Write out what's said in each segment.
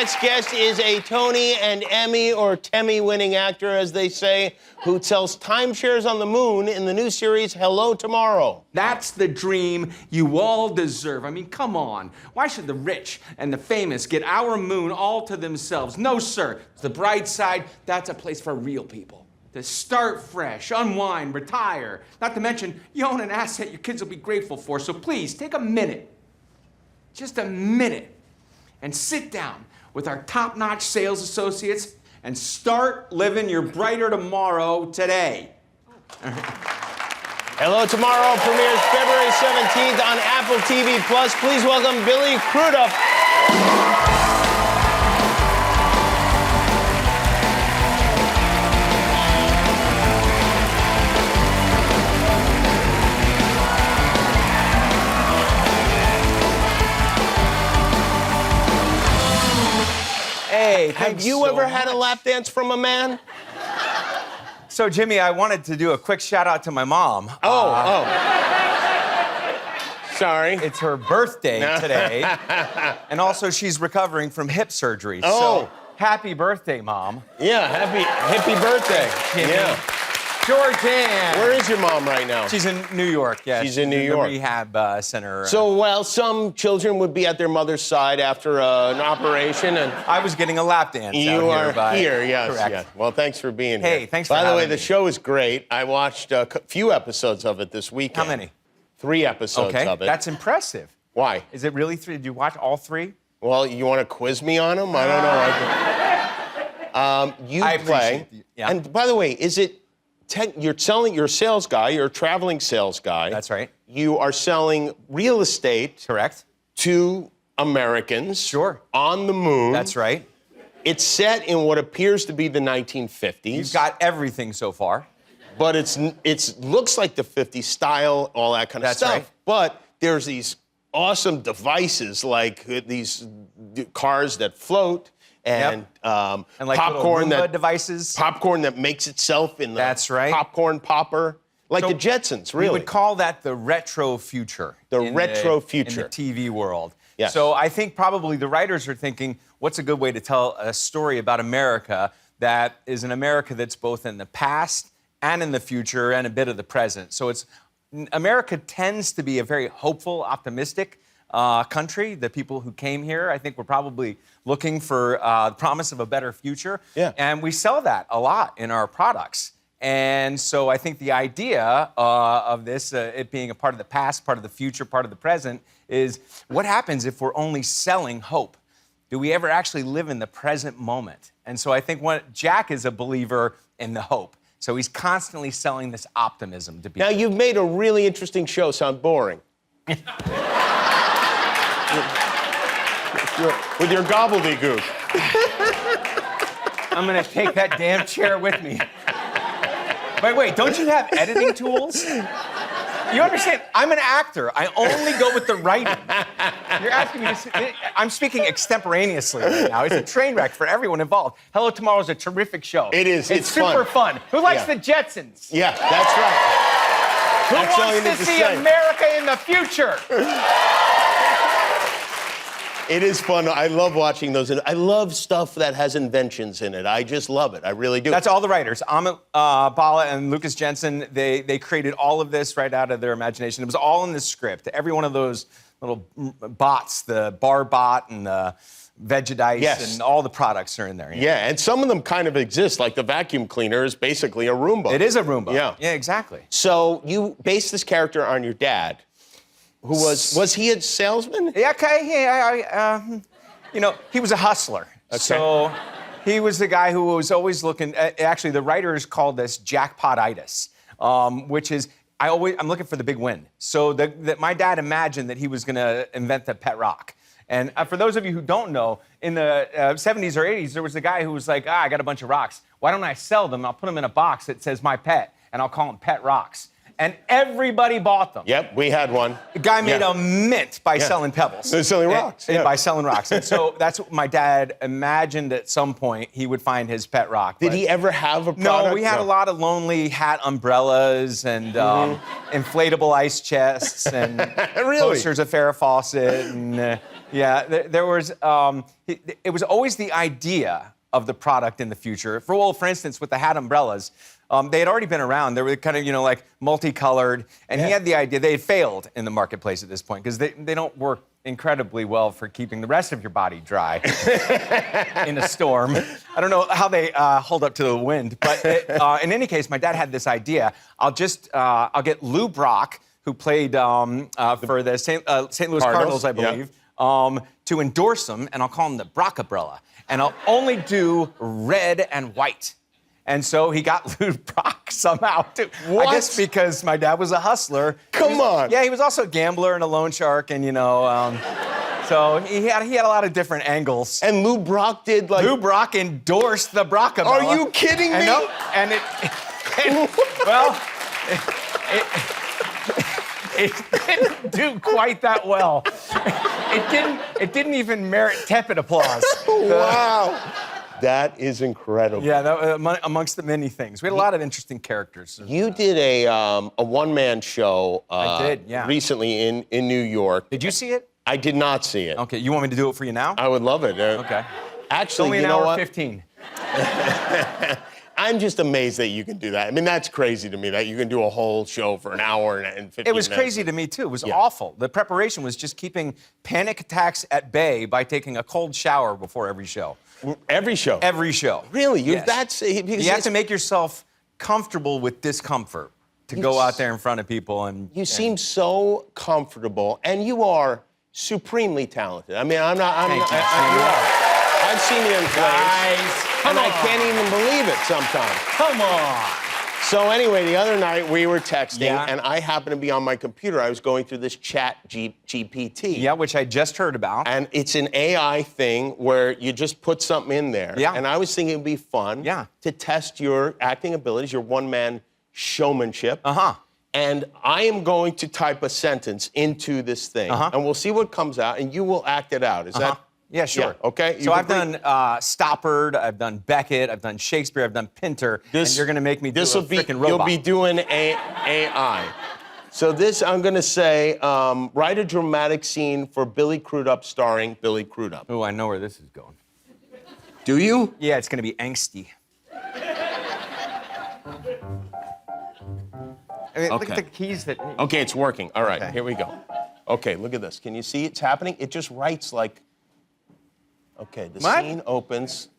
next guest is a Tony and Emmy or Temmy-winning actor, as they say, who sells timeshares on the moon in the new series Hello Tomorrow. That's the dream you all deserve. I mean, come on. Why should the rich and the famous get our moon all to themselves? No, sir. The bright side, that's a place for real people. To start fresh, unwind, retire. Not to mention, you own an asset your kids will be grateful for. So please, take a minute, just a minute, and sit down with our top-notch sales associates and start living your brighter tomorrow today. Hello Tomorrow premieres February 17th on Apple TV+. Please welcome Billy Crudup. Hey, Have you ever had a lap dance from a man? So, Jimmy, I wanted to do a quick shout-out to my mom. Sorry. It's her birthday today. And also, she's recovering from hip surgery. Oh. So, happy birthday, Mom. Yeah, hippie birthday. Jimmy. Yeah. Georgianne. Where is your mom right now? She's in New York, yeah. She's in New York. The rehab center. So, well, some children would be at their mother's side after an operation, and I was getting a lap dance you out are here, here, yes, correct. yes. Well, thanks for being here. Hey, thanks for By the way, having the me. show is great. I watched a few episodes of it this weekend. How many? 3 episodes Okay, of it. that's impressive. Why? Is it really 3? Did you watch all 3? Well, you want to quiz me on them? I don't know. You I play. appreciate you. Yeah. And by the way, you're a sales guy, you're a traveling sales guy. That's right. You are selling real estate Correct. to Americans. Sure. On the moon. That's right. It's set in what appears to be the 1950s. You've got everything so far. But it looks like the 50s style, all that kind of That's stuff. right. But there's these awesome devices like these cars that float and like popcorn little Roomba devices. Popcorn that makes itself in the That's right. popcorn popper, like the Jetsons, really. We would call that the retro future. Retro future. In the TV world. Yes. So I think probably the writers are thinking, what's a good way to tell a story about America that is an America that's both in the past and in the future and a bit of the present. So America tends to be a very hopeful, optimistic country. The people who came here, I think, were probably looking for the promise of a better future. Yeah. And we sell that a lot in our products. And so I think the idea of this, it being a part of the past, part of the future, part of the present, is what happens if we're only selling hope? Do we ever actually live in the present moment? And so I think Jack is a believer in the hope. So he's constantly selling this optimism to people. Now, you've made a really interesting show sound boring. With your gobbledygook. I'm going to take that damn chair with me. Wait, don't you have editing tools? You understand, I'm an actor. I only go with the writing. You're asking me to... I'm speaking extemporaneously right now. It's a train wreck for everyone involved. Hello Tomorrow is a terrific show. It is. It's super fun. Who likes the Jetsons? Yeah, that's right. Who That's all you wants need to to see say. America in the future? It is fun. I love watching those. I love stuff that has inventions in it. I just love it. I really do. That's all the writers. Amit Bala and Lucas Jensen, they created all of this right out of their imagination. It was all in the script. Every one of those little bots, the bar bot and the Vegedice and all the products are in there. Yeah, and some of them kind of exist. Like the vacuum cleaner is basically a Roomba. It is a Roomba. Yeah. Yeah, exactly. So you based this character on your dad, who was he a salesman? Yeah, okay, he was a hustler. Okay. So he was the guy who was always looking, actually the writers called this jackpotitis, which is, I'm looking for the big win. So my dad imagined that he was gonna invent the pet rock. And for those of you who don't know, in the 70s or 80s, there was a guy who was like, I got a bunch of rocks. Why don't I sell them? I'll put them in a box that says my pet, and I'll call them pet rocks. and everybody bought them. Yep, we had one. The guy made Yeah. a mint by selling pebbles. Selling rocks. And Yeah. by selling rocks. And so that's what my dad imagined at some point he would find his pet rock. Did but- he ever have a product? No, we had a lot of lonely hat umbrellas and inflatable ice chests and Really? posters of Farrah Fawcett. And there was, it was always the idea of the product in the future. For instance, with the hat umbrellas, they had already been around. They were kind of, like multicolored. And he had the idea, they had failed in the marketplace at this point because they don't work incredibly well for keeping the rest of your body dry in a storm. I don't know how they hold up to the wind, but in any case, my dad had this idea. I'll get Lou Brock, who played for the St. Louis Cardinals, I believe, to endorse them, and I'll call him the Brock-umbrella. And I'll only do red and white. And so he got Lou Brock somehow, too. What? I guess because my dad was a hustler. Come on. Yeah, he was also a gambler and a loan shark, and so he had a lot of different angles. And Lou Brock did like. Lou Brock endorsed the Brock-umbrella. Are you kidding me? It didn't do quite that well. It didn't even merit tepid applause. Wow. That is incredible. Yeah, amongst the many things. We had a lot of interesting characters. You did a one-man show. I did, yeah. Recently in New York. Did you see it? I did not see it. Okay, you want me to do it for you now? I would love it. Okay. Actually, Only you an know hour what? 15. I'm just amazed that you can do that. I mean, that's crazy to me that you can do a whole show for an hour and 15 minutes. It was crazy to me, too. It was awful. The preparation was just keeping panic attacks at bay by taking a cold shower before every show. Every show? Every show. Really? Yes. You have to make yourself comfortable with discomfort to go out there in front of people. You seem so comfortable, and you are supremely talented. I mean, I'm not. Thank you. You are. I've seen you in plays, and I on. can't even believe it sometimes. Come on. So anyway, the other night we were texting, Yeah. and I happened to be on my computer. I was going through this ChatGPT. Yeah, which I just heard about. And it's an AI thing where you just put something in there. Yeah. And I was thinking it'd be fun to test your acting abilities, your one-man showmanship. Uh-huh. And I am going to type a sentence into this thing. And we'll see what comes out, and you will act it out. Is that? Yeah, sure. Yeah, okay. So I've done Stoppard, I've done Beckett, I've done Shakespeare, I've done Pinter, and you're going to make me do a freaking robot. You'll be doing AI. So this, I'm going to say, write a dramatic scene for Billy Crudup starring Billy Crudup. Oh, I know where this is going. Do you? Yeah, it's going to be angsty. I mean, look at the keys that... Okay, it's working. All right, Okay. here we go. Okay, look at this. Can you see it's happening? It just writes like... Okay, the scene opens.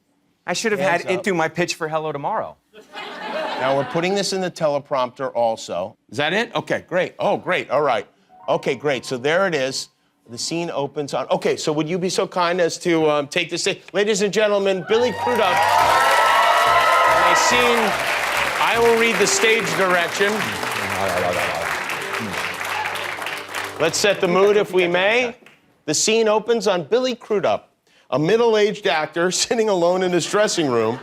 I should have Hands had it up. do my pitch for Hello Tomorrow. Now we're putting this in the teleprompter also. Is that it? Okay, great. Oh, great. All right. Okay, great. So there it is. The scene opens on. Okay, so would you be so kind as to take the stage? Ladies and gentlemen, Billy Crudup. My scene, I will read the stage direction. Let's set the mood if we may. The scene opens on Billy Crudup, a middle-aged actor sitting alone in his dressing room.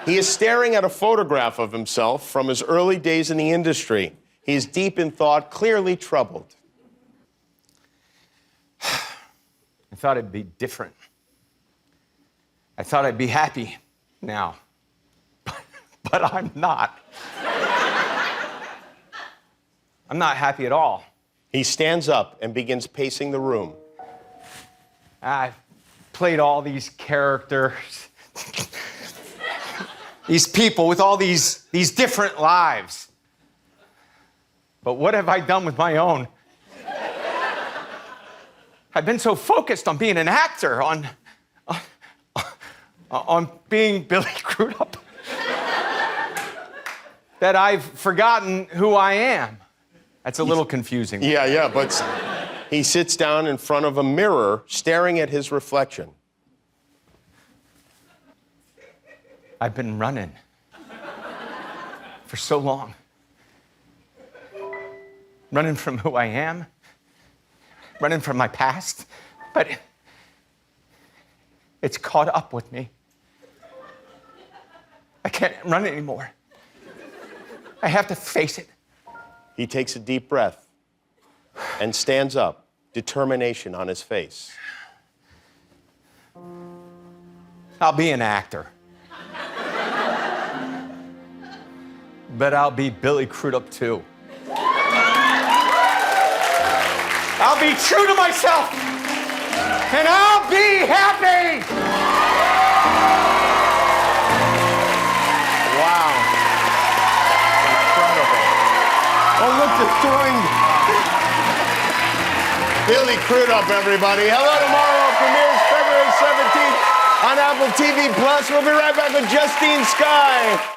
He is staring at a photograph of himself from his early days in the industry. He is deep in thought, clearly troubled. I thought it'd be different. I thought I'd be happy now. But I'm not. I'm not happy at all. He stands up and begins pacing the room. I've played all these characters, these people with all these different lives. But what have I done with my own? I've been so focused on being an actor, on being Billy Crudup, that I've forgotten who I am. That's a little confusing. Yeah, but he sits down in front of a mirror, staring at his reflection. I've been running for so long. Running from who I am, running from my past, but it's caught up with me. I can't run anymore. I have to face it. He takes a deep breath and stands up, determination on his face. I'll be an actor. But I'll be Billy Crudup too. I'll be true to myself. And I'll be happy. Wow. Incredible. Oh, look, the throwing. Billy Crudup, everybody. Hello Tomorrow premieres February 17th on Apple TV+. We'll be right back with Justine Skye.